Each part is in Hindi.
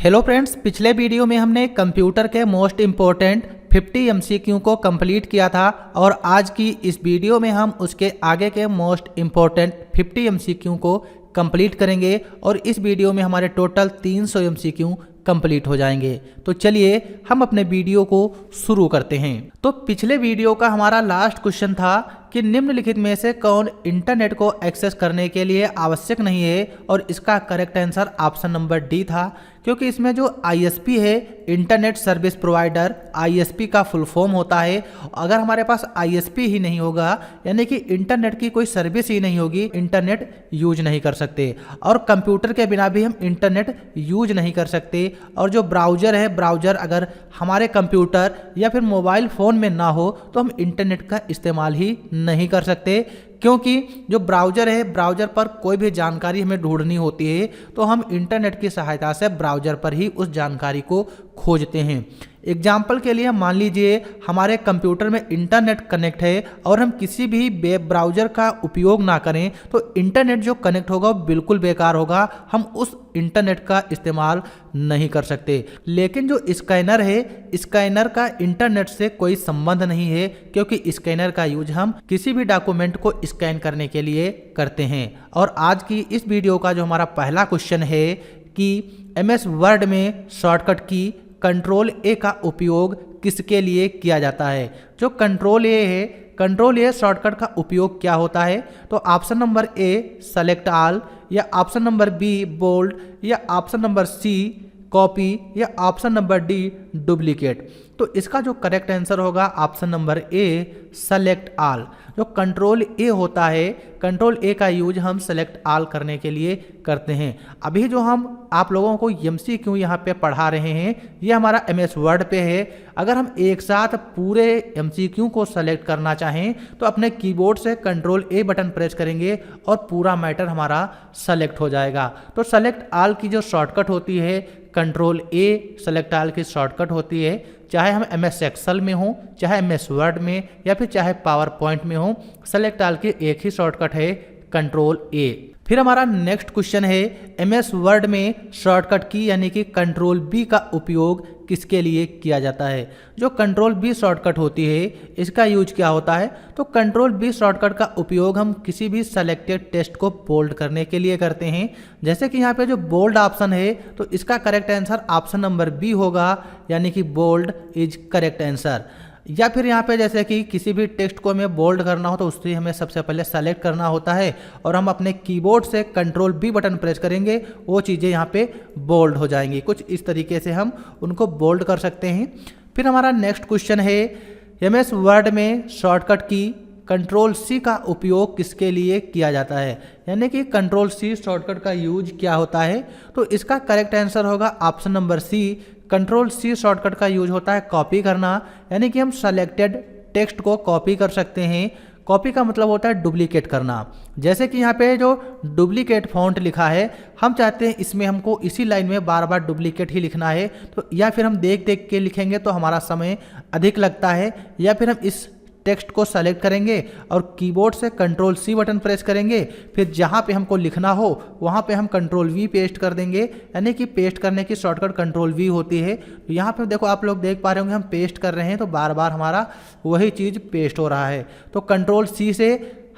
हेलो फ्रेंड्स, पिछले वीडियो में हमने कंप्यूटर के मोस्ट इम्पोर्टेंट 50 एमसीक्यू को कंप्लीट किया था और आज की इस वीडियो में हम उसके आगे के मोस्ट इम्पोर्टेंट 50 एमसीक्यू को कंप्लीट करेंगे और इस वीडियो में हमारे टोटल 300 एमसीक्यू कंप्लीट हो जाएंगे। तो चलिए हम अपने वीडियो को शुरू करते हैं। तो पिछले वीडियो का हमारा लास्ट क्वेश्चन था कि निम्नलिखित में से कौन इंटरनेट को एक्सेस करने के लिए आवश्यक नहीं है, और इसका correct answer option number D था, क्योंकि इसमें जो आईएसपी है, इंटरनेट सर्विस प्रोवाइडर, आईएसपी का फुल फॉर्म होता है। अगर हमारे पास आईएसपी ही नहीं होगा, यानी कि इंटरनेट की कोई सर्विस ही नहीं होगी, इंटरनेट यूज नहीं कर सकते। और कंप्यूटर के बिना भी हम इंटरनेट यूज नहीं कर सकते। और जो ब्राउज़र है, ब्राउज़र अगर हमारे कंप्यूटर या फिर मोबाइल फ़ोन में ना हो तो हम इंटरनेट का इस्तेमाल ही नहीं कर सकते, क्योंकि जो ब्राउज़र है, ब्राउज़र पर कोई भी जानकारी हमें ढूंढनी होती है तो हम इंटरनेट की सहायता से ब्राउज़र पर ही उस जानकारी को खोजते हैं। एग्जाम्पल के लिए मान लीजिए हमारे कंप्यूटर में इंटरनेट कनेक्ट है और हम किसी भी वेब ब्राउज़र का उपयोग ना करें तो इंटरनेट जो कनेक्ट होगा वो बिल्कुल बेकार होगा, हम उस इंटरनेट का इस्तेमाल नहीं कर सकते। लेकिन जो स्कैनर है, स्कैनर का इंटरनेट से कोई संबंध नहीं है, क्योंकि स्कैनर का यूज हम किसी भी डॉक्यूमेंट को स्कैन करने के लिए करते हैं। और आज की इस वीडियो का जो हमारा पहला क्वेश्चन है कि एमएस वर्ड में शॉर्टकट की कंट्रोल ए का उपयोग किसके लिए किया जाता है। जो कंट्रोल ए है, कंट्रोल ए शॉर्टकट का उपयोग क्या होता है? तो ऑप्शन नंबर ए सेलेक्ट ऑल, या ऑप्शन नंबर बी बोल्ड, या ऑप्शन नंबर सी कॉपी, या ऑप्शन नंबर डी डुप्लीकेट। तो इसका जो करेक्ट आंसर होगा ऑप्शन नंबर ए सेलेक्ट ऑल। जो कंट्रोल ए होता है, कंट्रोल ए का यूज हम सेलेक्ट ऑल करने के लिए करते हैं। अभी जो हम आप लोगों को एमसीक्यू यहाँ पे पढ़ा रहे हैं, ये हमारा एमएस वर्ड पे है। अगर हम एक साथ पूरे एमसीक्यू को सेलेक्ट करना चाहें तो अपने कीबोर्ड से कंट्रोल ए बटन प्रेस करेंगे और पूरा मैटर हमारा सेलेक्ट हो जाएगा। तो सेलेक्ट ऑल की जो शॉर्टकट होती है, कंट्रोल ए सेलेक्ट ऑल की शॉर्टकट होती है, चाहे हम एमएस एक्सेल में हो, चाहे एमएस वर्ड में, या फिर चाहे पावर पॉइंट में हो, सेलेक्ट ऑल की एक ही शॉर्टकट है कंट्रोल ए। फिर हमारा नेक्स्ट क्वेश्चन है एमएस वर्ड में शॉर्टकट की यानी कि कंट्रोल बी का उपयोग किसके लिए किया जाता है। जो कंट्रोल बी शॉर्टकट होती है, इसका यूज क्या होता है? तो कंट्रोल बी शॉर्टकट का उपयोग हम किसी भी सेलेक्टेड टेक्स्ट को बोल्ड करने के लिए करते हैं। जैसे कि यहाँ पे जो बोल्ड ऑप्शन है, तो इसका correct answer option number B होगा, यानी कि बोल्ड इज करेक्ट आंसर। या फिर यहाँ पे जैसे कि किसी भी टेक्स्ट को हमें बोल्ड करना हो तो उससे हमें सबसे पहले सेलेक्ट करना होता है और हम अपने कीबोर्ड से कंट्रोल बी बटन प्रेस करेंगे, वो चीज़ें यहाँ पे बोल्ड हो जाएंगी। कुछ इस तरीके से हम उनको बोल्ड कर सकते हैं। फिर हमारा नेक्स्ट क्वेश्चन है एमएस वर्ड में शॉर्टकट की कंट्रोल सी का उपयोग किसके लिए किया जाता है, यानी कि कंट्रोल सी शॉर्टकट का यूज क्या होता है? तो इसका करेक्ट आंसर होगा option number C. Control C shortcut का यूज होता है कॉपी करना, यानी कि हम सेलेक्टेड टेक्स्ट को कॉपी कर सकते हैं। कॉपी का मतलब होता है डुप्लीकेट करना। जैसे कि यहाँ पे जो डुप्लीकेट फॉन्ट लिखा है, हम चाहते हैं इसमें हमको इसी लाइन में बार बार डुप्लीकेट ही लिखना है, तो या फिर हम देख देख के लिखेंगे तो हमारा समय अधिक लगता है, या फिर हम इस टेक्स्ट को सेलेक्ट करेंगे और कीबोर्ड से कंट्रोल सी बटन प्रेस करेंगे, फिर जहाँ पे हमको लिखना हो वहाँ पे हम कंट्रोल वी पेस्ट कर देंगे, यानी कि पेस्ट करने की शॉर्टकट कंट्रोल वी होती है। तो यहाँ पे देखो, आप लोग देख पा रहे होंगे हम पेस्ट कर रहे हैं तो बार बार हमारा वही चीज़ पेस्ट हो रहा है। तो कंट्रोल सी से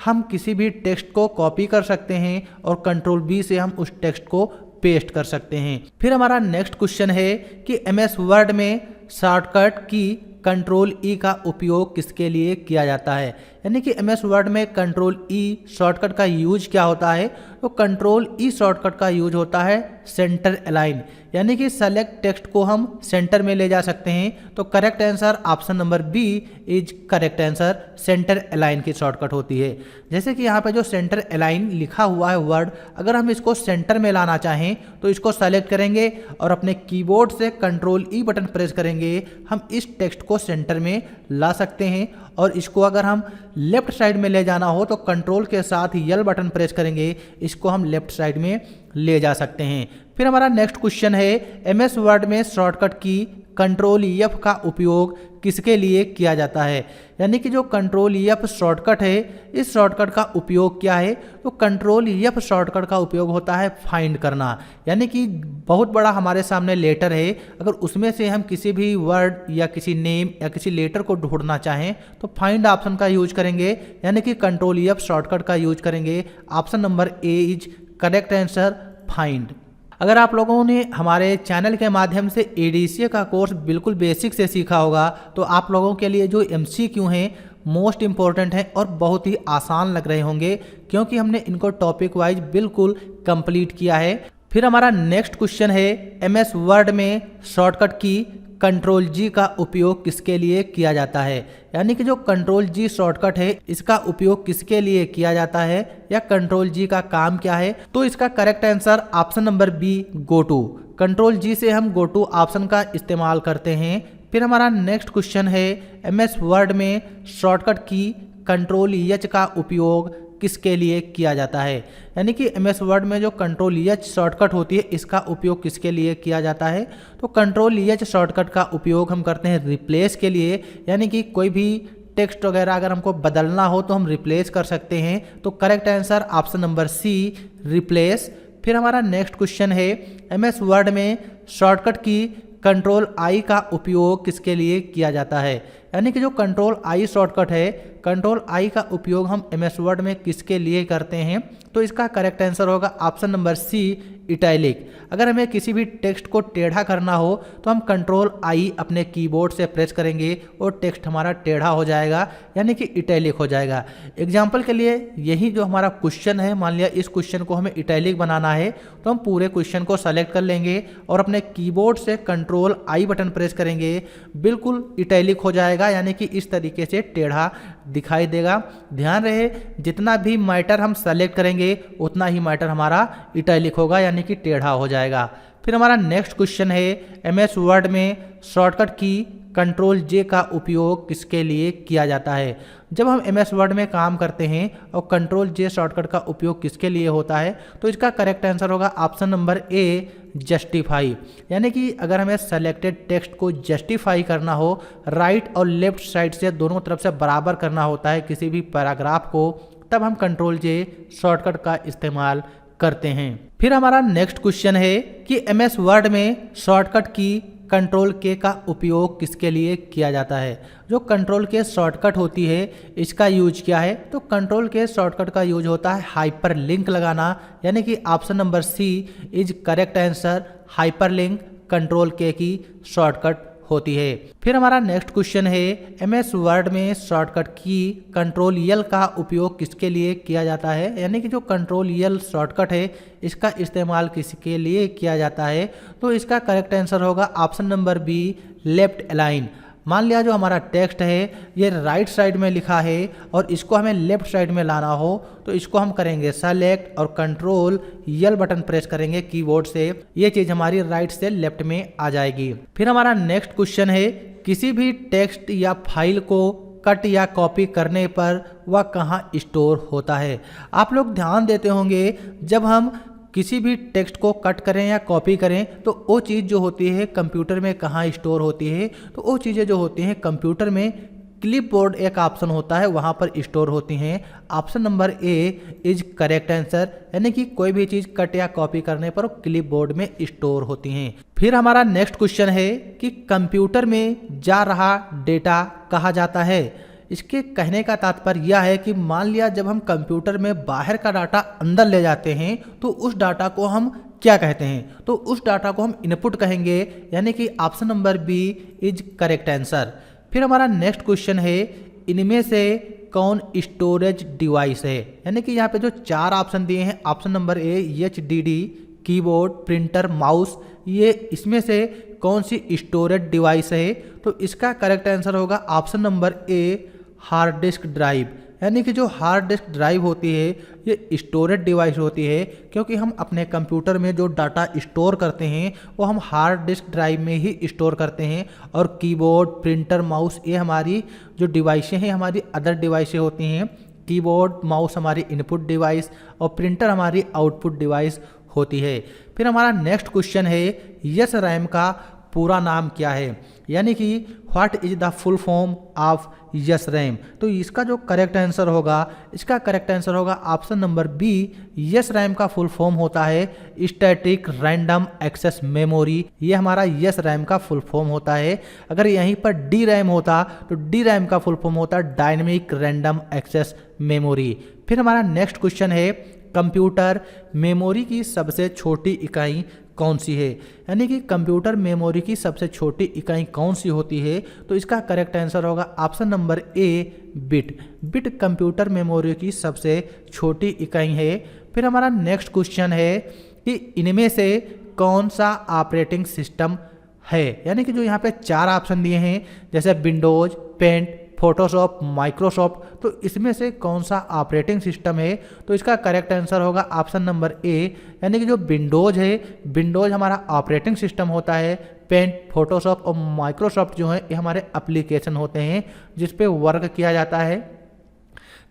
हम किसी भी टेक्स्ट को कॉपी कर सकते हैं और कंट्रोल बी से हम उस टेक्स्ट को पेस्ट कर सकते हैं। फिर हमारा नेक्स्ट क्वेश्चन है कि एमएस वर्ड में शॉर्टकट की कंट्रोल ई का उपयोग किसके लिए किया जाता है, यानी कि एमएस वर्ड में कंट्रोल ई शॉर्टकट का यूज क्या होता है? तो कंट्रोल ई शॉर्टकट का यूज होता है सेंटर अलाइन, यानी कि सेलेक्ट टेक्स्ट को हम सेंटर में ले जा सकते हैं। तो correct answer option number B is correct answer, centre align की शॉर्टकट होती है। जैसे कि यहाँ पे जो सेंटर अलाइन लिखा हुआ है वर्ड, अगर हम इसको सेंटर में लाना चाहें तो इसको सेलेक्ट करेंगे और अपने कीबोर्ड से कंट्रोल ई बटन प्रेस करेंगे, हम इस टेक्स्ट को सेंटर में ला सकते हैं। और इसको अगर हम लेफ्ट साइड में ले जाना हो तो कंट्रोल के साथ यल बटन प्रेस करेंगे, इसको हम लेफ्ट साइड में ले जा सकते हैं। फिर हमारा नेक्स्ट क्वेश्चन है एमएस वर्ड में शॉर्टकट की कंट्रोल F का उपयोग किसके लिए किया जाता है। यानी कि जो कंट्रोल F शॉर्टकट है, इस शॉर्टकट का उपयोग क्या है, तो कंट्रोल F शॉर्टकट का उपयोग होता है फाइंड करना। यानी कि बहुत बड़ा हमारे सामने लेटर है, अगर उसमें से हम किसी भी वर्ड या किसी नेम या किसी लेटर को ढूंढना चाहें तो फाइंड ऑप्शन का यूज करेंगे, यानी कि कंट्रोल F शॉर्टकट का यूज करेंगे। Option number A is correct answer, find. अगर आप लोगों ने हमारे चैनल के माध्यम से एडीसीए का कोर्स बिल्कुल बेसिक से सीखा होगा तो आप लोगों के लिए जो एमसीक्यू हैं मोस्ट इम्पॉर्टेंट हैं और बहुत ही आसान लग रहे होंगे, क्योंकि हमने इनको टॉपिक वाइज बिल्कुल कंप्लीट किया है। फिर हमारा नेक्स्ट क्वेश्चन है, एमएस वर्ड में शॉर्टकट की कंट्रोल जी का उपयोग किसके लिए किया जाता है। यानी कि जो कंट्रोल जी शॉर्टकट है इसका उपयोग किसके लिए किया जाता है या कंट्रोल जी का काम क्या है, तो इसका correct answer option number B go to. Control G से हम गो टू ऑप्शन का इस्तेमाल करते हैं। फिर हमारा नेक्स्ट क्वेश्चन है, एमएस वर्ड में शॉर्टकट की कंट्रोल एच का उपयोग किसके लिए किया जाता है। यानी कि एमएस वर्ड में जो कंट्रोल एच शॉर्टकट होती है इसका उपयोग किसके लिए किया जाता है, तो कंट्रोल एच शॉर्टकट का उपयोग हम करते हैं रिप्लेस के लिए। यानी कि कोई भी टेक्स्ट वगैरह अगर हमको बदलना हो तो हम रिप्लेस कर सकते हैं। तो correct answer option number C replace. फिर हमारा नेक्स्ट क्वेश्चन है, एमएस वर्ड में शॉर्टकट की कंट्रोल आई का उपयोग किसके लिए किया जाता है। यानी कि जो कंट्रोल आई शॉर्टकट है, कंट्रोल आई का उपयोग हम एमएस वर्ड में किसके लिए करते हैं, तो इसका करेक्ट आंसर होगा ऑप्शन नंबर सी इटैलिक। अगर हमें किसी भी टेक्स्ट को टेढ़ा करना हो तो हम कंट्रोल आई अपने कीबोर्ड से प्रेस करेंगे और टेक्स्ट हमारा टेढ़ा हो जाएगा, यानी कि इटैलिक हो जाएगा। एग्जाम्पल के लिए यही जो हमारा क्वेश्चन है, मान लिया इस क्वेश्चन को हमें इटैलिक बनाना है तो हम पूरे क्वेश्चन को सेलेक्ट कर लेंगे और अपने कीबोर्ड से कंट्रोल आई बटन प्रेस करेंगे, बिल्कुल इटैलिक हो जाएगा, यानी कि इस तरीके से टेढ़ा दिखाई देगा। ध्यान रहे जितना भी मैटर हम सेलेक्ट करेंगे उतना ही मैटर हमारा इटैलिक होगा, यानी कि टेढ़ा हो जाएगा। फिर हमारा नेक्स्ट क्वेश्चन है, एमएस वर्ड में शॉर्टकट की कंट्रोल जे का उपयोग किसके लिए किया जाता है। जब हम एमएस वर्ड में काम करते हैं और कंट्रोल जे शॉर्टकट का उपयोग किसके लिए होता है, तो इसका करेक्ट आंसर होगा ऑप्शन नंबर ए जस्टिफाई। यानी कि अगर हमें सेलेक्टेड टेक्स्ट को जस्टिफाई करना हो, राइट और लेफ्ट साइड से दोनों तरफ से बराबर करना होता है किसी भी पैराग्राफ को, तब हम कंट्रोल जे शॉर्टकट का इस्तेमाल करते हैं। फिर हमारा नेक्स्ट क्वेश्चन है कि एमएस वर्ड में शॉर्टकट की कंट्रोल के का उपयोग किसके लिए किया जाता है। जो कंट्रोल के शॉर्टकट होती है इसका यूज क्या है, तो कंट्रोल के शॉर्टकट का यूज होता है हाइपर लिंक लगाना, यानी कि option number C is correct answer, hyperlink control K की शॉर्टकट होती है। फिर हमारा नेक्स्ट क्वेश्चन है, एमएस वर्ड में शॉर्टकट की कंट्रोल एल का उपयोग किसके लिए किया जाता है। यानी कि जो कंट्रोल एल शॉर्टकट है इसका इस्तेमाल किसके लिए किया जाता है, तो इसका करेक्ट आंसर होगा option number be left align. मान लिया जो हमारा टेक्स्ट है ये राइट साइड में लिखा है और इसको हमें लेफ्ट साइड में लाना हो तो इसको हम करेंगे सेलेक्ट और कंट्रोल यल बटन प्रेस करेंगे कीबोर्ड से, ये चीज़ हमारी राइट से लेफ्ट में आ जाएगी। फिर हमारा नेक्स्ट क्वेश्चन है, किसी भी टेक्स्ट या फाइल को कट या कॉपी करने पर वह कहाँ स्टोर होता है। आप लोग ध्यान देते होंगे जब हम किसी भी टेक्स्ट को कट करें या कॉपी करें तो वो चीज़ जो होती है कंप्यूटर में कहाँ स्टोर होती है, तो वो चीज़ें जो होती हैं कंप्यूटर में क्लिपबोर्ड एक ऑप्शन होता है वहाँ पर स्टोर होती हैं। Option number A is correct answer, यानी कि कोई भी चीज़ कट या कॉपी करने पर क्लिपबोर्ड में स्टोर होती हैं। फिर हमारा नेक्स्ट क्वेश्चन है कि कंप्यूटर में जा रहा डेटा कहा जाता है। इसके कहने का तात्पर्य यह है कि मान लिया जब हम कंप्यूटर में बाहर का डाटा अंदर ले जाते हैं तो उस डाटा को हम क्या कहते हैं, तो उस डाटा को हम इनपुट कहेंगे, यानी कि option number B is correct answer. फिर हमारा नेक्स्ट क्वेश्चन है, इनमें से कौन स्टोरेज डिवाइस है। यानी कि यहाँ पे जो चार ऑप्शन दिए हैं, ऑप्शन नंबर ए HDD, कीबोर्ड, प्रिंटर, माउस, ये इसमें से कौन सी स्टोरेज डिवाइस है, तो इसका करेक्ट आंसर होगा option number a hard disk drive. यानी कि जो हार्ड डिस्क ड्राइव होती है ये स्टोरेज डिवाइस होती है, क्योंकि हम अपने कंप्यूटर में जो डाटा स्टोर करते हैं वो हम हार्ड डिस्क ड्राइव में ही स्टोर करते हैं। और कीबोर्ड, प्रिंटर, माउस ये हमारी जो डिवाइसें हैं हमारी अदर डिवाइसें होती हैं। कीबोर्ड, माउस हमारी इनपुट डिवाइस और प्रिंटर हमारी आउटपुट डिवाइस होती है। फिर हमारा नेक्स्ट क्वेश्चन है, यस रैम का पूरा नाम क्या है, यानी कि what is the full form of SRAM। तो इसका जो करेक्ट आंसर होगा, इसका करेक्ट आंसर होगा ऑप्शन नंबर बी। SRAM का फुल फॉर्म होता है स्टैटिक रैंडम एक्सेस मेमोरी। ये हमारा SRAM का फुल फॉर्म होता है। अगर यहीं पर DRAM होता तो DRAM का फुल फॉर्म होता डायनेमिक रैंडम एक्सेस मेमोरी। फिर हमारा नेक्स्ट क्वेश्चन है कंप्यूटर मेमोरी की सबसे छोटी इकाई कौन सी है, यानी कि कंप्यूटर मेमोरी की सबसे छोटी इकाई कौन सी होती है। तो इसका करेक्ट आंसर होगा ऑप्शन नंबर ए बिट। बिट कंप्यूटर मेमोरी की सबसे छोटी इकाई है। फिर हमारा नेक्स्ट क्वेश्चन है कि इनमें से कौन सा ऑपरेटिंग सिस्टम है, यानी कि जो यहाँ पे 4 ऑप्शन दिए हैं जैसे विंडोज, पेंट, फोटोशॉप, माइक्रोसॉफ्ट, तो इसमें से कौन सा ऑपरेटिंग सिस्टम है। तो इसका करेक्ट आंसर होगा ऑप्शन नंबर ए, यानी कि जो विंडोज है, विंडोज हमारा ऑपरेटिंग सिस्टम होता है। पेंट, फोटोशॉप और माइक्रोसॉफ्ट जो है ये हमारे एप्लीकेशन होते हैं जिस पे वर्क किया जाता है।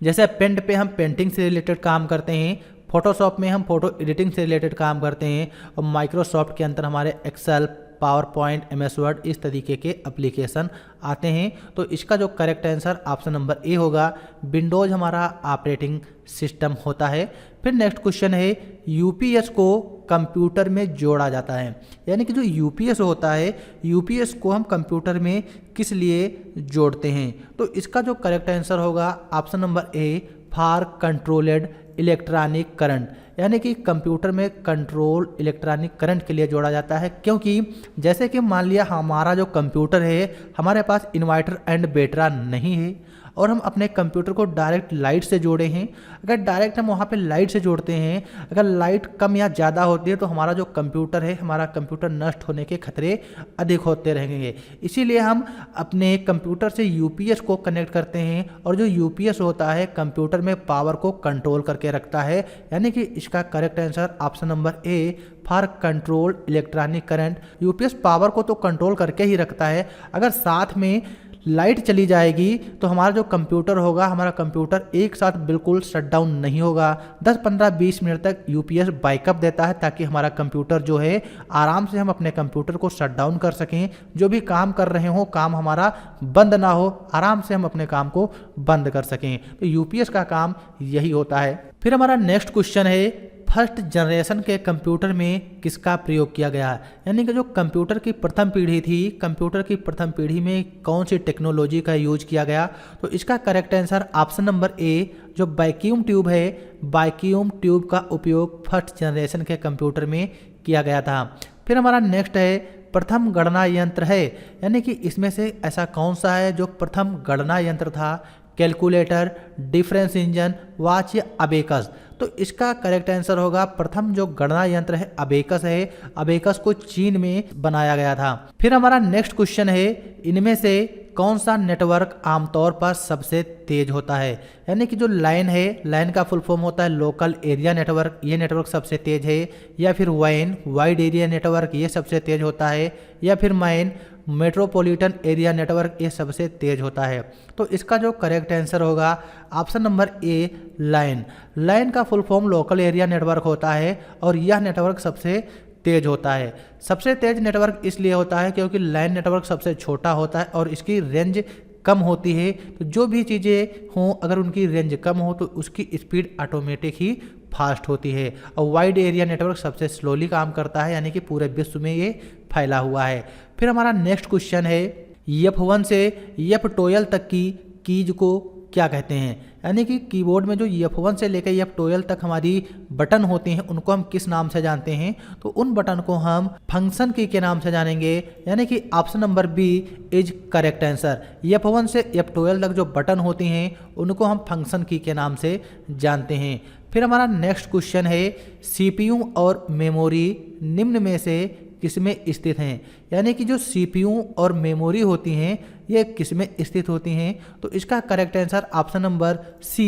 जैसे पेंट पे हम पेंटिंग से रिलेटेड काम करते हैं, फोटोशॉप में हम फोटो एडिटिंग से रिलेटेड काम करते हैं और माइक्रोसॉफ्ट के अंदर हमारे Excel, PowerPoint, MS Word इस तरीके के एप्लीकेशन आते हैं। तो इसका जो correct answer option number A होगा, विंडोज हमारा ऑपरेटिंग सिस्टम होता है। फिर नेक्स्ट क्वेश्चन है यूपीएस को कंप्यूटर में जोड़ा जाता है, यानी कि जो यूपीएस होता है, यूपीएस को हम कंप्यूटर में किस लिए जोड़ते हैं। तो इसका जो करेक्ट आंसर होगा option number A for controlled electronic current, यानी कि कंप्यूटर में कंट्रोल इलेक्ट्रॉनिक करंट के लिए जोड़ा जाता है। क्योंकि जैसे कि मान लिया हमारा जो कंप्यूटर है, हमारे पास इन्वर्टर एंड बैटरा नहीं है और हम अपने कंप्यूटर को डायरेक्ट लाइट से जोड़े हैं। अगर डायरेक्ट हम वहाँ पे लाइट से जोड़ते हैं, अगर लाइट कम या ज़्यादा होती है तो हमारा जो कंप्यूटर है, हमारा कंप्यूटर नष्ट होने के खतरे अधिक होते रहेंगे। इसीलिए हम अपने कंप्यूटर से यूपीएस को कनेक्ट करते हैं और जो यूपीएस होता है कंप्यूटर में पावर को कंट्रोल करके रखता है, यानी कि इसका correct answer option number A for control electronic current. UPS power को तो कंट्रोल करके ही रखता है। अगर साथ में लाइट चली जाएगी तो हमारा जो कंप्यूटर होगा, हमारा कंप्यूटर एक साथ बिल्कुल शट डाउन नहीं होगा। 10, 15, 20 मिनट तक यूपीएस बैकअप देता है ताकि हमारा कंप्यूटर जो है आराम से हम अपने कंप्यूटर को शट डाउन कर सकें। जो भी काम कर रहे हो, काम हमारा बंद ना हो, आराम से हम अपने काम को बंद कर सकें। तो यूपीएस का काम यही होता है। फिर हमारा नेक्स्ट क्वेश्चन है फर्स्ट जनरेशन के कंप्यूटर में किसका प्रयोग किया गया, यानी कि जो कंप्यूटर की प्रथम पीढ़ी थी, कंप्यूटर की प्रथम पीढ़ी में कौन सी टेक्नोलॉजी का यूज किया गया। तो इसका correct answer option number A जो वैक्यूम ट्यूब है, वैक्यूम ट्यूब का उपयोग फर्स्ट जनरेशन के कंप्यूटर में किया गया था। फिर हमारा नेक्स्ट है प्रथम गणना यंत्र है, यानी कि इसमें से ऐसा कौन सा है जो प्रथम गणना यंत्र था। कैलकुलेटर, डिफरेंस इंजन, वॉच या अबेकस। तो इसका करेक्ट आंसर होगा प्रथम जो गणना यंत्र है अबेकस है। अबेकस को चीन में बनाया गया था। फिर हमारा नेक्स्ट क्वेश्चन है इनमें से कौन सा नेटवर्क आमतौर पर सबसे तेज होता है, यानी कि जो लाइन है, लाइन का फुल फॉर्म होता है लोकल एरिया नेटवर्क, ये नेटवर्क सबसे तेज है। या फिर वाइन, वाइड एरिया नेटवर्क, ये सबसे तेज होता है। या फिर माइन, मेट्रोपॉलिटन एरिया नेटवर्क, ये सबसे तेज होता है। तो इसका जो करेक्ट आंसर होगा option number A line. Line का full form local area network होता है और यह नेटवर्क सबसे तेज होता है। सबसे तेज नेटवर्क इसलिए होता है क्योंकि लाइन नेटवर्क सबसे छोटा होता है और इसकी रेंज कम होती है। तो जो भी चीज़ें हों, अगर उनकी रेंज कम हो तो उसकी स्पीड ऑटोमेटिक ही फास्ट होती है। और वाइड एरिया नेटवर्क सबसे स्लोली काम करता है, यानी कि पूरे विश्व में ये फैला हुआ है। फिर हमारा नेक्स्ट क्वेश्चन है F1 से F12 तक की कीज को क्या कहते हैं, यानी कि कीबोर्ड में जो F1 से लेकर F12 तक हमारी बटन होते हैं उनको हम किस नाम से जानते हैं। तो उन बटन को हम फंक्शन की के नाम से जानेंगे, यानी कि option number B is correct answer. F1 से F12 तक जो बटन होती हैं उनको हम फंक्शन की के नाम से जानते हैं। फिर हमारा नेक्स्ट क्वेश्चन है CPU और मेमोरी निम्न में से किसमें स्थित हैं, यानी कि जो CPU और मेमोरी होती हैं ये किसमें स्थित होती हैं। तो इसका correct answer option number C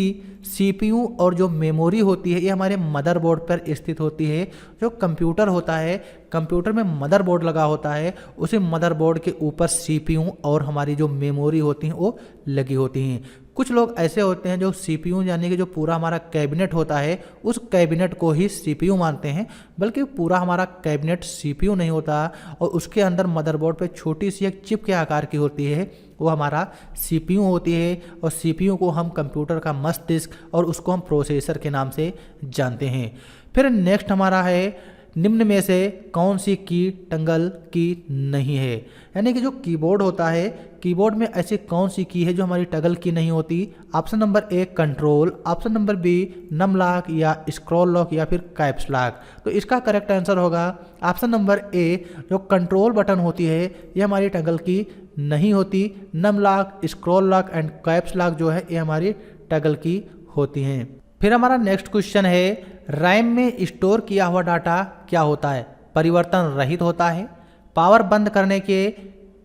CPU और जो मेमोरी होती है ये हमारे मदरबोर्ड पर स्थित होती है। जो कंप्यूटर होता है, कंप्यूटर में मदरबोर्ड लगा होता है, उसी मदरबोर्ड के ऊपर CPU और हमारी जो मेमोरी होती हैं वो लगी होती हैं। कुछ लोग ऐसे होते हैं जो CPU यानी कि जो पूरा हमारा कैबिनेट होता है उस कैबिनेट को ही CPU मानते हैं, बल्कि पूरा हमारा कैबिनेट CPU नहीं होता और उसके अंदर मदरबोर्ड पे छोटी सी एक चिप के आकार की होती है, वो हमारा CPU होती है। और CPU को हम कंप्यूटर का मस्तिष्क और उसको हम प्रोसेसर के नाम से जानते हैं। फिर नेक्स्ट हमारा है निम्न में से कौन सी की टंगल की नहीं है, यानी कि जो कीबोर्ड होता है, कीबोर्ड में ऐसी कौन सी की है जो हमारी टगल की नहीं होती। Option number A control, option number B num lock या स्क्रॉल लॉक या फिर कैप्स लॉक। तो इसका करेक्ट आंसर होगा ऑप्शन नंबर ए, जो कंट्रोल बटन होती है ये हमारी टगल की नहीं होती। Num lock, scroll lock and caps lock जो है ये हमारी टगल की होती हैं। फिर हमारा नेक्स्ट क्वेश्चन है रैम में स्टोर किया हुआ डाटा क्या होता है, परिवर्तन रहित होता है, पावर बंद करने के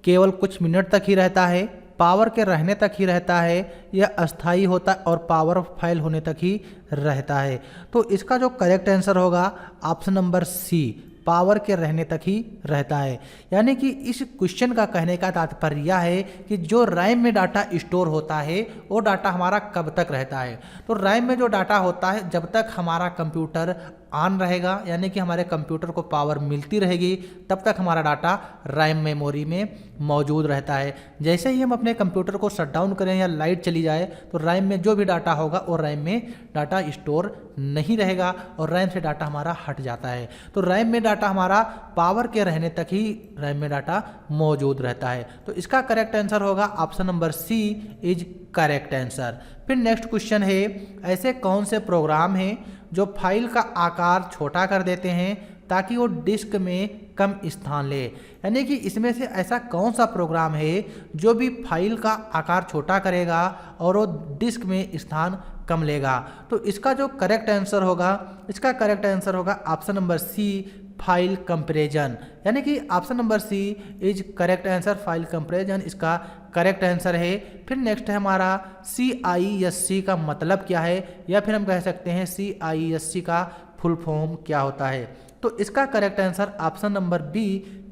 केवल कुछ मिनट तक ही रहता है, पावर के रहने तक ही रहता है, या अस्थायी होता है और पावर फाइल होने तक ही रहता है। तो इसका जो करेक्ट आंसर होगा ऑप्शन नंबर सी, पावर के रहने तक ही रहता है। यानी कि इस क्वेश्चन का कहने का तात्पर्य यह है कि जो रैम में डाटा स्टोर होता है वो डाटा हमारा कब तक रहता है। तो रैम में जो डाटा होता है जब तक हमारा कंप्यूटर ऑन रहेगा, यानी कि हमारे कंप्यूटर को पावर मिलती रहेगी, तब तक हमारा डाटा रैम मेमोरी में मौजूद रहता है। जैसे ही हम अपने कंप्यूटर को शट डाउन करें या लाइट चली जाए तो रैम में जो भी डाटा होगा वो रैम में डाटा स्टोर नहीं रहेगा और रैम से डाटा हमारा हट जाता है। तो रैम में डाटा हमारा पावर के रहने तक ही रैम में डाटा मौजूद रहता है। तो इसका करेक्ट आंसर होगा option number C is correct answer. फिर नेक्स्ट क्वेश्चन है ऐसे कौन से प्रोग्राम हैं जो फाइल का आकार छोटा कर देते हैं ताकि वो डिस्क में कम स्थान ले। यानी कि इसमें से ऐसा कौन सा प्रोग्राम है जो भी फाइल का आकार छोटा करेगा और वो डिस्क में स्थान कम लेगा। तो इसका जो करेक्ट आंसर होगा, इसका करेक्ट आंसर होगा option number C, file comparison. यानी कि option number C is correct answer, file comparison इसका करेक्ट आंसर है। फिर नेक्स्ट है हमारा CISC का मतलब क्या है, या फिर हम कह सकते हैं CISC का फुल फॉर्म क्या होता है। तो इसका correct answer option number B,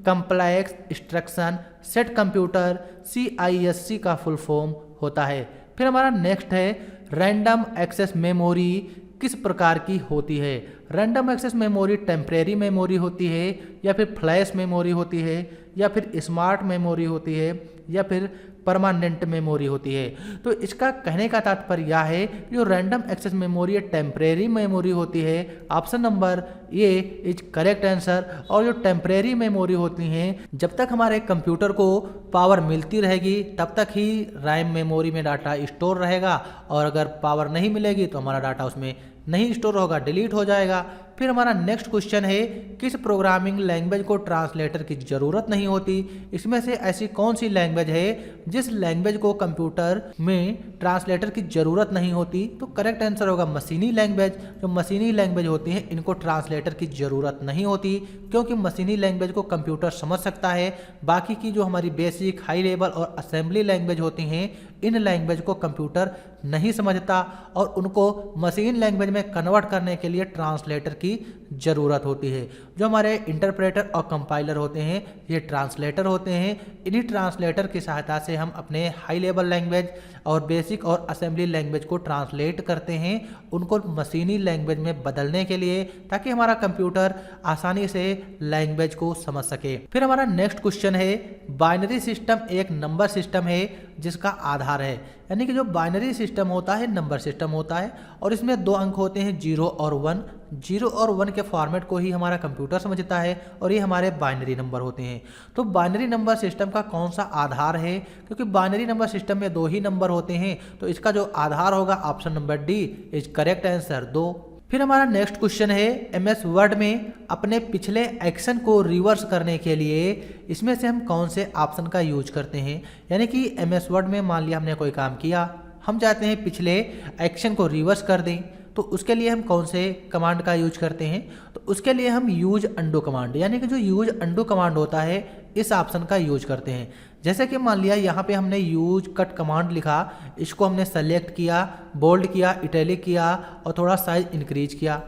complex instruction set computer CISC का फुल फॉर्म होता है। फिर हमारा नेक्स्ट है रैंडम एक्सेस मेमोरी किस प्रकार की होती है। Random access memory temporary memory होती है, या फिर फ्लैश मेमोरी होती है, या फिर स्मार्ट मेमोरी होती है, या फिर परमानेंट मेमोरी होती है। तो इसका कहने का तात्पर्य यह है जो random access memory temporary memory होती है। Option number A is correct answer. और जो टेम्परेरी मेमोरी होती हैं जब तक हमारे कंप्यूटर को पावर मिलती रहेगी तब तक ही रैम मेमोरी में डाटा स्टोर रहेगा, और अगर पावर नहीं मिलेगी तो हमारा डाटा उसमें नहीं स्टोर होगा, डिलीट हो जाएगा। फिर हमारा नेक्स्ट क्वेश्चन है किस प्रोग्रामिंग लैंग्वेज को ट्रांसलेटर की ज़रूरत नहीं होती। इसमें से ऐसी कौन सी लैंग्वेज है जिस लैंग्वेज को कंप्यूटर में ट्रांसलेटर की ज़रूरत नहीं होती। तो करेक्ट आंसर होगा मशीनी लैंग्वेज। जो मशीनी लैंग्वेज होती हैं इनको ट्रांसलेटर की ज़रूरत नहीं होती, क्योंकि मशीनी लैंग्वेज को कंप्यूटर समझ सकता है। बाकी की जो हमारी बेसिक, हाई लेवल और असेंबली लैंग्वेज होती हैं इन लैंग्वेज को कंप्यूटर नहीं समझता, और उनको मशीन लैंग्वेज में कन्वर्ट करने के लिए ट्रांसलेटर की ज़रूरत होती है। जो हमारे इंटरप्रेटर और कंपाइलर होते हैं ये ट्रांसलेटर होते हैं। इन्हीं ट्रांसलेटर की सहायता से हम अपने हाई लेवल लैंग्वेज और बेसिक और असेंबली लैंग्वेज को ट्रांसलेट करते हैं उनको मशीनी लैंग्वेज में बदलने के लिए, ताकि हमारा कंप्यूटर आसानी से लैंग्वेज को समझ सके। फिर हमारा नेक्स्ट क्वेश्चन है बाइनरी सिस्टम एक नंबर सिस्टम है जिसका आधार है। यानी कि जो बाइनरी सिस्टम होता है नंबर सिस्टम होता है, और इसमें दो अंक होते हैं 0 और 1। 0 और 1 के फॉर्मेट को ही हमारा कंप्यूटर समझता है, और ये हमारे बाइनरी नंबर होते हैं। तो बाइनरी नंबर सिस्टम का कौन सा आधार है, क्योंकि बाइनरी नंबर सिस्टम में 2 ही नंबर होते हैं, तो इसका जो आधार होगा option number D is correct answer 2। फिर हमारा नेक्स्ट क्वेश्चन है MS वर्ड में अपने पिछले एक्शन को रिवर्स करने के लिए इसमें से हम कौन से ऑप्शन का यूज करते हैं। यानी कि MS वर्ड में मान लिया हमने कोई काम किया, हम चाहते हैं पिछले एक्शन को रिवर्स कर दें, तो उसके लिए हम कौन से कमांड का यूज करते हैं। तो उसके लिए हम यूज अंडू कमांड, यानी कि जो यूज अंडू कमांड होता है इस ऑप्शन का यूज करते हैं। जैसे कि मान लिया यहाँ पे हमने यूज कट कमांड लिखा, इसको हमने सेलेक्ट किया, बोल्ड किया, इटैलिक किया और थोड़ा साइज इंक्रीज किया।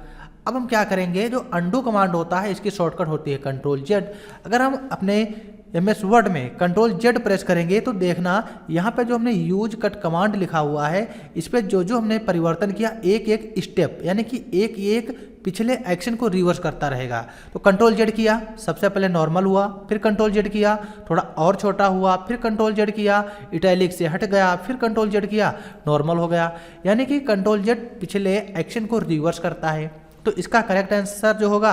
अब हम क्या करेंगे, जो अंडू कमांड होता है इसकी शॉर्टकट होती है Ctrl Z। अगर हम अपने MS वर्ड में कंट्रोल जेड प्रेस करेंगे तो देखना यहाँ पे जो हमने यूज कट कमांड लिखा हुआ है इस पर जो हमने परिवर्तन किया एक एक स्टेप यानी कि एक एक पिछले एक्शन को रिवर्स करता रहेगा। तो कंट्रोल जेड किया, सबसे पहले नॉर्मल हुआ, फिर कंट्रोल जेड किया, थोड़ा और छोटा हुआ, फिर कंट्रोल जेड किया, इटैलिक से हट गया, फिर कंट्रोल जेड किया, नॉर्मल हो गया। यानी कि कंट्रोल जेड पिछले एक्शन को रिवर्स करता है। तो इसका करेक्ट आंसर जो होगा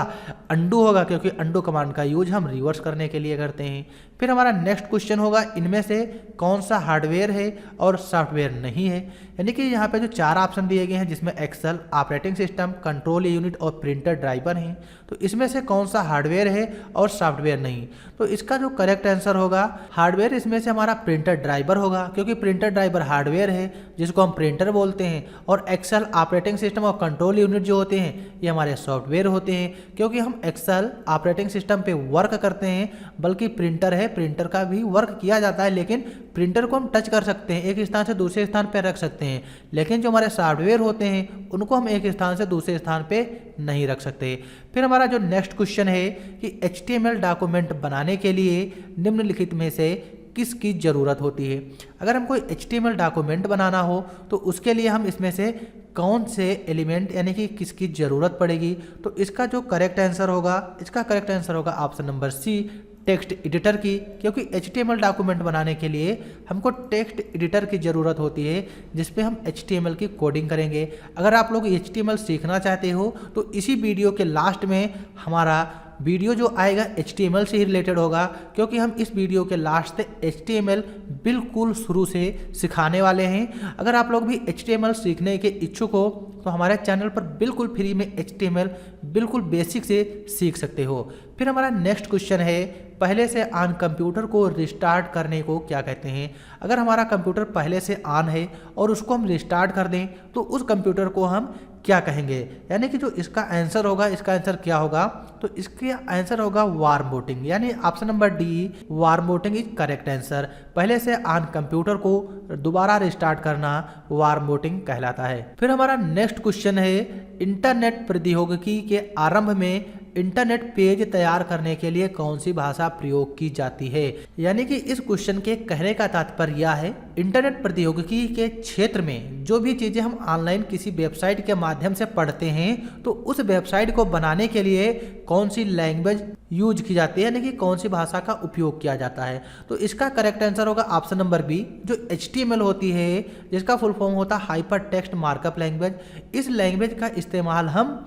अंडू होगा, क्योंकि अंडू कमांड का यूज हम रिवर्स करने के लिए करते हैं। फिर हमारा नेक्स्ट क्वेश्चन होगा इनमें से कौन सा हार्डवेयर है और सॉफ्टवेयर नहीं है। यानी कि यहाँ पे जो 4 ऑप्शन दिए गए हैं जिसमें Excel, operating system, control unit और प्रिंटर ड्राइवर हैं, तो इसमें से कौन सा हार्डवेयर है और सॉफ्टवेयर नहीं। तो इसका जो करेक्ट आंसर होगा हार्डवेयर इसमें से हमारा प्रिंटर ड्राइवर होगा, क्योंकि प्रिंटर ड्राइवर हार्डवेयर है जिसको हम प्रिंटर बोलते हैं, और एक्सेल, ऑपरेटिंग सिस्टम और कंट्रोल यूनिट जो होते हैं ये हमारे सॉफ्टवेयर होते हैं, क्योंकि हम एक्सेल ऑपरेटिंग सिस्टम पे वर्क करते हैं। बल्कि प्रिंटर है, प्रिंटर का भी वर्क किया जाता है, लेकिन प्रिंटर को हम टच कर सकते हैं, एक स्थान से दूसरे स्थान पर रख सकते हैं, लेकिन जो हमारे सॉफ्टवेयर होते हैं उनको हम एक स्थान से दूसरे स्थान पे नहीं रख सकते। फिर हमारा जो नेक्स्ट क्वेश्चन है कि HTML डॉक्यूमेंट बनाने के लिए निम्नलिखित में से किसकी ज़रूरत होती है। अगर हम कोई HTML डॉक्यूमेंट बनाना हो तो उसके लिए हम इसमें से कौन से एलिमेंट यानी कि किसकी ज़रूरत पड़ेगी। तो इसका जो करेक्ट आंसर होगा, इसका करेक्ट आंसर होगा option number C, text editor की, क्योंकि HTML डॉक्यूमेंट बनाने के लिए हमको टेक्स्ट एडिटर की ज़रूरत होती है जिसपे हम HTML की कोडिंग करेंगे। अगर आप लोग HTML सीखना चाहते हो तो इसी वीडियो के लास्ट में हमारा वीडियो जो आएगा HTML से ही रिलेटेड होगा, क्योंकि हम इस वीडियो के लास्ट से HTML बिल्कुल शुरू से सिखाने वाले हैं। अगर आप लोग भी HTML सीखने के इच्छुक हो तो हमारे चैनल पर बिल्कुल फ्री में HTML बिल्कुल बेसिक से सीख सकते हो। फिर हमारा नेक्स्ट क्वेश्चन है पहले से ऑन कंप्यूटर को रिस्टार्ट करने को क्या कहते हैं। अगर हमारा कंप्यूटर पहले से ऑन है और उसको हम रिस्टार्ट कर दें तो उस कंप्यूटर को हम क्या कहेंगे। यानी कि जो इसका आंसर होगा, इसका आंसर क्या होगा, तो इसका आंसर होगा वार्म बूटिंग, यानी option number D warm booting is correct answer. पहले से ऑन कंप्यूटर को दोबारा रिस्टार्ट करना वार्म बूटिंग कहलाता है। फिर हमारा नेक्स्ट क्वेश्चन है इंटरनेट प्रौद्योगिकी के आरंभ में इंटरनेट पेज तैयार करने के लिए कौन सी भाषा प्रयोग की जाती है। यानी कि इस क्वेश्चन के कहने का तात्पर्य यह है इंटरनेट प्रौद्योगिकी के क्षेत्र में जो भी चीज़ें हम ऑनलाइन किसी वेबसाइट के माध्यम से पढ़ते हैं तो उस वेबसाइट को बनाने के लिए कौन सी लैंग्वेज यूज की जाती है, यानी कि कौन सी भाषा का उपयोग किया जाता है। तो इसका करेक्ट आंसर होगा ऑप्शन नंबर बी, जो HTML होती है जिसका फुल फॉर्म होता है हाइपर टेक्स्ट मार्कअप लैंग्वेज। इस लैंग्वेज का इस्तेमाल हम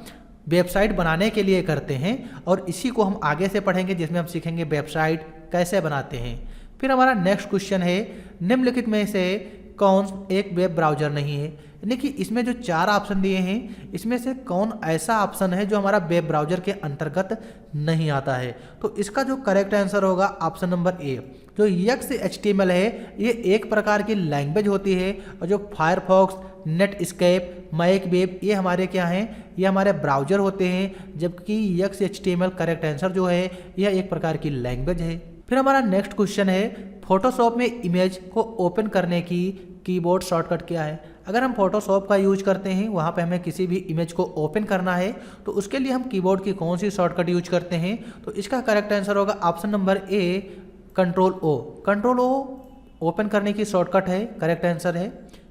वेबसाइट बनाने के लिए करते हैं और इसी को हम आगे से पढ़ेंगे जिसमें हम सीखेंगे वेबसाइट कैसे बनाते हैं। फिर हमारा नेक्स्ट क्वेश्चन है निम्नलिखित में से कौन एक वेब ब्राउज़र नहीं है। यानी कि इसमें जो 4 ऑप्शन दिए हैं इसमें से कौन ऐसा ऑप्शन है जो हमारा वेब ब्राउज़र के अंतर्गत नहीं आता है। तो इसका जो करेक्ट आंसर होगा ऑप्शन नंबर ए, जो XHTML है ये एक प्रकार की लैंग्वेज होती है, और जो फायरफॉक्स, नेटस्केप, मैक वेब ये हमारे क्या हैं, ये हमारे ब्राउज़र होते हैं, जबकि XHTML करेक्ट आंसर जो है यह एक प्रकार की लैंग्वेज है। फिर हमारा नेक्स्ट क्वेश्चन है फोटोशॉप में इमेज को ओपन करने की कीबोर्ड शॉर्टकट क्या है। अगर हम फोटोशॉप का यूज करते हैं वहाँ पे हमें किसी भी इमेज को ओपन करना है तो उसके लिए हम कीबोर्ड की कौन सी शॉर्टकट यूज करते हैं। तो इसका करेक्ट आंसर होगा option number A control O. Control O open करने की शॉर्टकट है, करेक्ट आंसर है।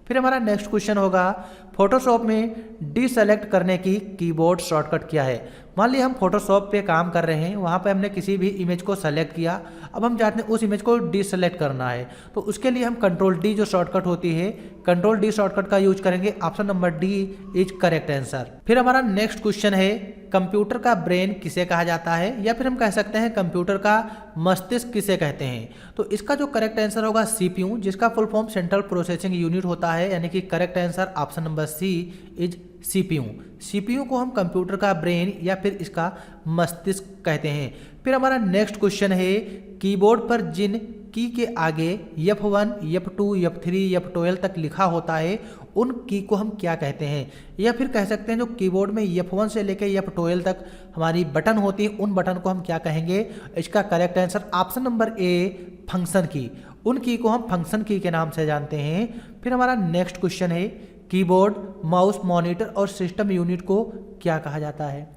फिर हमारा नेक्स्ट क्वेश्चन होगा फोटोशॉप में डीसेलेक्ट करने की कीबोर्ड शॉर्टकट क्या है। मान लिया हम फोटोशॉप पे काम कर रहे हैं, वहाँ पे हमने किसी भी इमेज को सेलेक्ट किया, अब हम चाहते हैं उस इमेज को डीसेलेक्ट करना है तो उसके लिए हम कंट्रोल डी जो शॉर्टकट होती है कंट्रोल डी शॉर्टकट का यूज करेंगे। Option number D is correct answer. फिर हमारा नेक्स्ट क्वेश्चन है कंप्यूटर का ब्रेन किसे कहा जाता है, या फिर हम कह सकते हैं कंप्यूटर का मस्तिष्क किसे कहते हैं। तो इसका जो करेक्ट आंसर होगा CPU, जिसका full form central processing unit होता है, यानी कि correct answer option number C is CPU। CPU को हम कंप्यूटर का ब्रेन या फिर इसका मस्तिष्क कहते हैं। फिर हमारा नेक्स्ट क्वेश्चन है कीबोर्ड पर जिन की के आगे F1, F2, F3, F12 तक लिखा होता है उन की को हम क्या कहते हैं। या फिर कह सकते हैं जो कीबोर्ड में F1 से लेकर F12 तक हमारी बटन होती है उन बटन को हम क्या कहेंगे। इसका correct answer option number a function की, उन की को हम फंक्शन की के नाम से जानते हैं। फिर हमारा नेक्स्ट क्वेश्चन है कीबोर्ड, माउस, मॉनिटर और सिस्टम यूनिट को क्या कहा जाता है।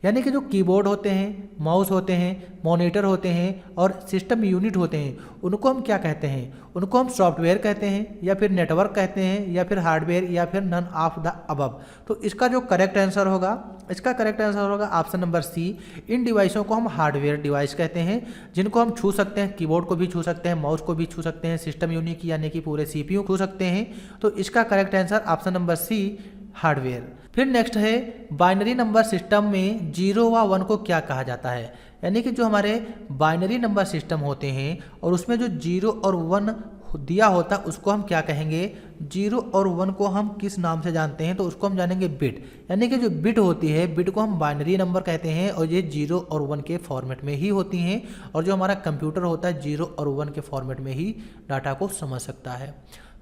यानी कि जो कीबोर्ड होते हैं, माउस होते हैं, मॉनिटर होते हैं और सिस्टम यूनिट होते हैं, उनको हम क्या कहते हैं? उनको हम सॉफ्टवेयर कहते हैं या फिर नेटवर्क कहते हैं या फिर हार्डवेयर या फिर नन ऑफ द अबव। तो इसका जो करेक्ट आंसर होगा, इसका करेक्ट आंसर होगा ऑप्शन नंबर सी। इन डिवाइसों को हम हार्डवेयर डिवाइस कहते हैं, जिनको हम छू सकते हैं, कीबोर्ड को भी छू सकते हैं, माउस को भी छू सकते हैं, सिस्टम यूनिट यानी कि पूरे सीपीयू छू सकते हैं। तो इसका correct answer option number C, hardware. फिर नेक्स्ट है बाइनरी नंबर सिस्टम में 0 व 1 को क्या कहा जाता है? यानी कि जो हमारे बाइनरी नंबर सिस्टम होते हैं और उसमें जो 0 और 1 दिया होता है उसको हम क्या कहेंगे? 0 और 1 को हम किस नाम से जानते हैं? तो उसको हम जानेंगे बिट। यानी कि जो बिट होती है, बिट को हम बाइनरी नंबर कहते हैं और ये 0 और 1 के फॉर्मेट में ही होती हैं। और जो हमारा कंप्यूटर होता है 0 और 1 के फॉर्मेट में ही डाटा को समझ सकता है।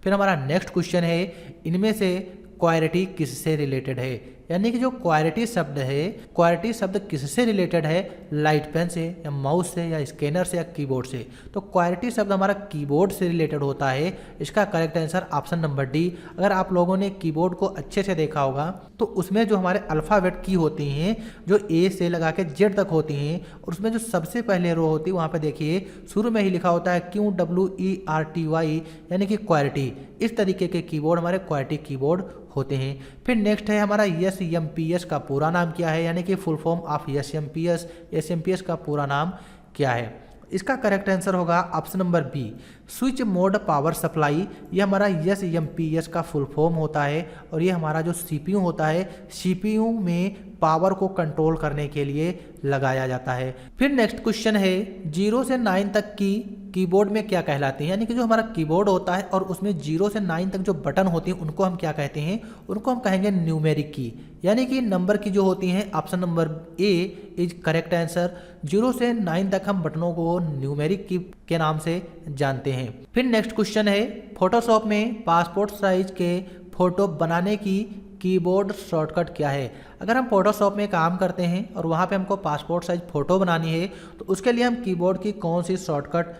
फिर हमारा नेक्स्ट क्वेश्चन है, इनमें से क्वालिटी किससे रिलेटेड है? यानी कि जो क्वालिटी शब्द है, क्वालिटी शब्द किससे रिलेटेड है? लाइट पेन से या माउस से या स्कैनर से या कीबोर्ड से? तो क्वालिटी शब्द हमारा कीबोर्ड से रिलेटेड होता है। इसका correct answer option number D. अगर आप लोगों ने कीबोर्ड को अच्छे से देखा होगा तो उसमें जो हमारे अल्फ़ाबेट की होती हैं, जो ए से लगा के जेड तक होती हैं, और उसमें जो सबसे पहले रो होती है वहाँ पे देखिए शुरू में ही लिखा होता है QWERTY, यानी कि क्वालिटी। इस तरीके के कीबोर्ड हमारे क्वालिटी कीबोर्ड होते हैं। फिर नेक्स्ट है हमारा SMPS का पूरा नाम क्या है? यानी कि फुल फॉर्म ऑफ SMPS का पूरा नाम क्या है? इसका करेक्ट आंसर होगा option number B, switch mode power supply. ये हमारा SMPS का फुल फॉर्म होता है और ये हमारा जो CPU होता है, CPU में पावर को कंट्रोल करने के लिए लगाया जाता है। फिर नेक्स्ट क्वेश्चन है, 0 से 9 तक की कीबोर्ड में क्या कहलाते हैं? यानी कि जो हमारा कीबोर्ड होता है और उसमें 0 से 9 तक जो बटन होती हैं उनको हम क्या कहते हैं? उनको हम कहेंगे न्यूमेरिक की, यानी कि नंबर की जो होती हैं। Option number A is correct answer. 0 से 9 तक हम बटनों को न्यूमेरिक की के नाम से जानते हैं। फिर नेक्स्ट क्वेश्चन है, फोटोशॉप में पासपोर्ट साइज के फोटो बनाने की कीबोर्ड शॉर्टकट क्या है? अगर हम फोटोशॉप में काम करते हैं और वहाँ पे हमको पासपोर्ट साइज फ़ोटो बनानी है तो उसके लिए हम कीबोर्ड की कौन सी शॉर्टकट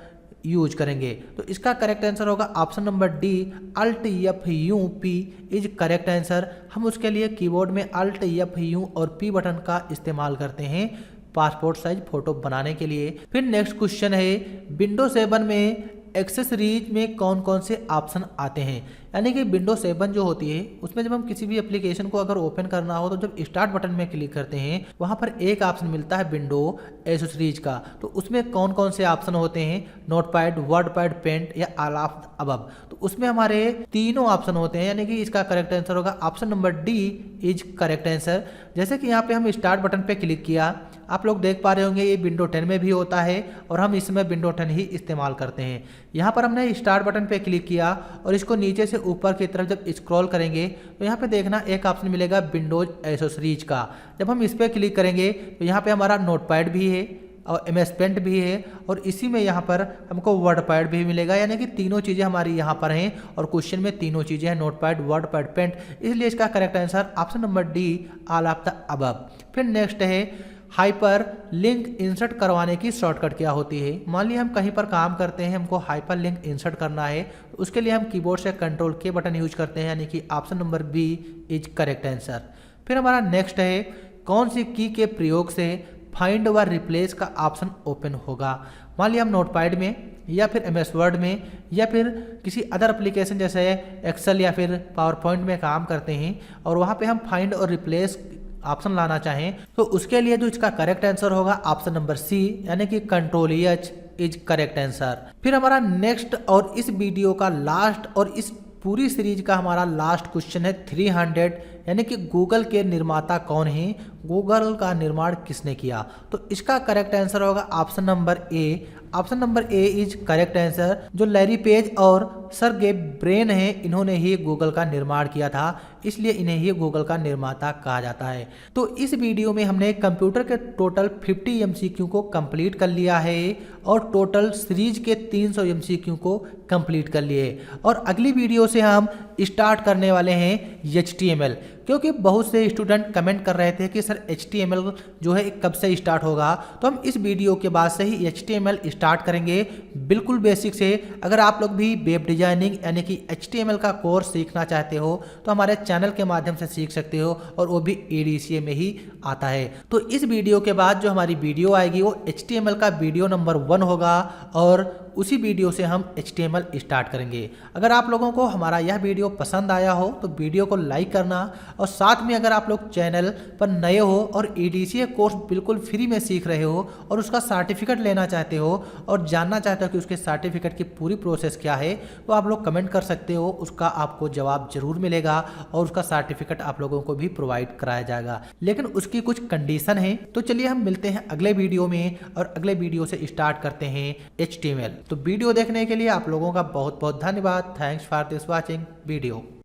यूज करेंगे? तो इसका करेक्ट आंसर होगा option number D, Alt+F+U+P is correct answer. हम उसके लिए कीबोर्ड में Alt+F+U और P बटन का इस्तेमाल करते हैं पासपोर्ट साइज फ़ोटो बनाने के लिए। फिर नेक्स्ट क्वेश्चन है, विंडो 7 में एक्सेसरीज में कौन कौन से ऑप्शन आते हैं? यानी कि विंडो 7 जो होती है उसमें जब हम किसी भी एप्लीकेशन को अगर ओपन करना हो तो जब स्टार्ट बटन में क्लिक करते हैं वहाँ पर एक ऑप्शन मिलता है विंडो एक्सेसरीज का। तो उसमें कौन कौन से ऑप्शन होते हैं? नोटपैड, वर्डपैड, पेंट या ऑल ऑफ अबव? तो उसमें हमारे तीनों ऑप्शन होते हैं, यानी कि इसका करेक्ट आंसर होगा option number D is correct answer. जैसे कि यहाँ पे हम स्टार्ट बटन पे क्लिक किया, आप लोग देख पा रहे होंगे ये विंडो 10 में भी होता है और हम इसमें विंडो 10 ही इस्तेमाल करते हैं। यहाँ पर हमने स्टार्ट बटन पे क्लिक किया और इसको नीचे से ऊपर की तरफ जब स्क्रॉल करेंगे तो यहाँ पे देखना एक ऑप्शन मिलेगा विंडोज एक्सेसरीज का। जब हम इस पर क्लिक करेंगे तो यहाँ पे हमारा नोटपैड भी है और MS पेंट भी है और इसी में यहाँ पर हमको वर्डपैड भी मिलेगा, यानी कि तीनों चीज़ें हमारी यहाँ पर हैं और क्वेश्चन में तीनों चीज़ें हैं, नोटपैड, वर्डपैड, पेंट। इसलिए इसका correct answer option number D, all of the above. फिर नेक्स्ट है, हाइपर लिंक इंसर्ट करवाने की शॉर्टकट क्या होती है? मान लिया हम कहीं पर काम करते हैं, हमको हाइपर लिंक इंसर्ट करना है तो उसके लिए हम कीबोर्ड से कंट्रोल के बटन यूज करते हैं, यानी कि option number B is correct answer. फिर हमारा नेक्स्ट है, कौन सी की के प्रयोग से फाइंड व रिप्लेस का ऑप्शन ओपन होगा? मान लिया हम नोटपैड में या फिर MS वर्ड में या फिर किसी अदर एप्लीकेशन जैसे एक्सेल या फिर पावर पॉइंट में काम करते हैं और वहाँ पे हम फाइंड और रिप्लेस ऑप्शन लाना चाहें तो उसके लिए जो इसका करेक्ट आंसर होगा ऑप्शन नंबर सी, यानी कि Ctrl+H इज करेक्ट आंसर। फिर हमारा नेक्स्ट और इस वीडियो का लास्ट और इस पूरी सीरीज का हमारा लास्ट क्वेश्चन है 300, यानी कि गूगल के निर्माता कौन है? गूगल का निर्माण किसने किया? तो इसका करेक्ट आंसर होगा option number A. Option number A is correct answer. जो लैरी पेज और सर्गे ब्रेन है इन्होंने ही गूगल का निर्माण किया था, इसलिए इन्हें ही गूगल का निर्माता कहा जाता है। तो इस वीडियो में हमने कंप्यूटर के टोटल 50 MCQ को कंप्लीट कर लिया है और टोटल सीरीज के 300 MCQ को कंप्लीट कर लिए और अगली वीडियो से हम स्टार्ट करने वाले हैं HTML। क्योंकि बहुत से स्टूडेंट कमेंट कर रहे थे कि सर HTML जो है कब से स्टार्ट होगा। तो हम इस वीडियो के बाद से ही HTML स्टार्ट करेंगे, बिल्कुल बेसिक से। अगर आप लोग भी वेब डिजाइनिंग यानी कि HTML का कोर्स सीखना चाहते हो तो हमारे चैनल के माध्यम से सीख सकते हो, और वो भी ADCA में ही आता है। तो इस वीडियो के बाद जो हमारी वीडियो आएगी वो HTML का वीडियो नंबर 1 होगा, और उसी वीडियो से हम HTML स्टार्ट करेंगे। अगर आप लोगों को हमारा यह वीडियो पसंद आया हो तो वीडियो को लाइक करना, और साथ में अगर आप लोग चैनल पर नए हो और ADCA कोर्स बिल्कुल फ्री में सीख रहे हो और उसका सर्टिफिकेट लेना चाहते हो और जानना चाहते हो कि उसके सर्टिफिकेट की पूरी प्रोसेस क्या है, तो आप लोग कमेंट कर सकते हो, उसका आपको जवाब जरूर मिलेगा और उसका सर्टिफिकेट आप लोगों को भी प्रोवाइड कराया जाएगा। लेकिन उसकी कुछ कंडीशन है। तो चलिए हम मिलते हैं अगले वीडियो में, और अगले वीडियो से स्टार्ट करते हैं HTML। तो वीडियो देखने के लिए आप लोगों का बहुत बहुत धन्यवाद। Thanks for this watching video.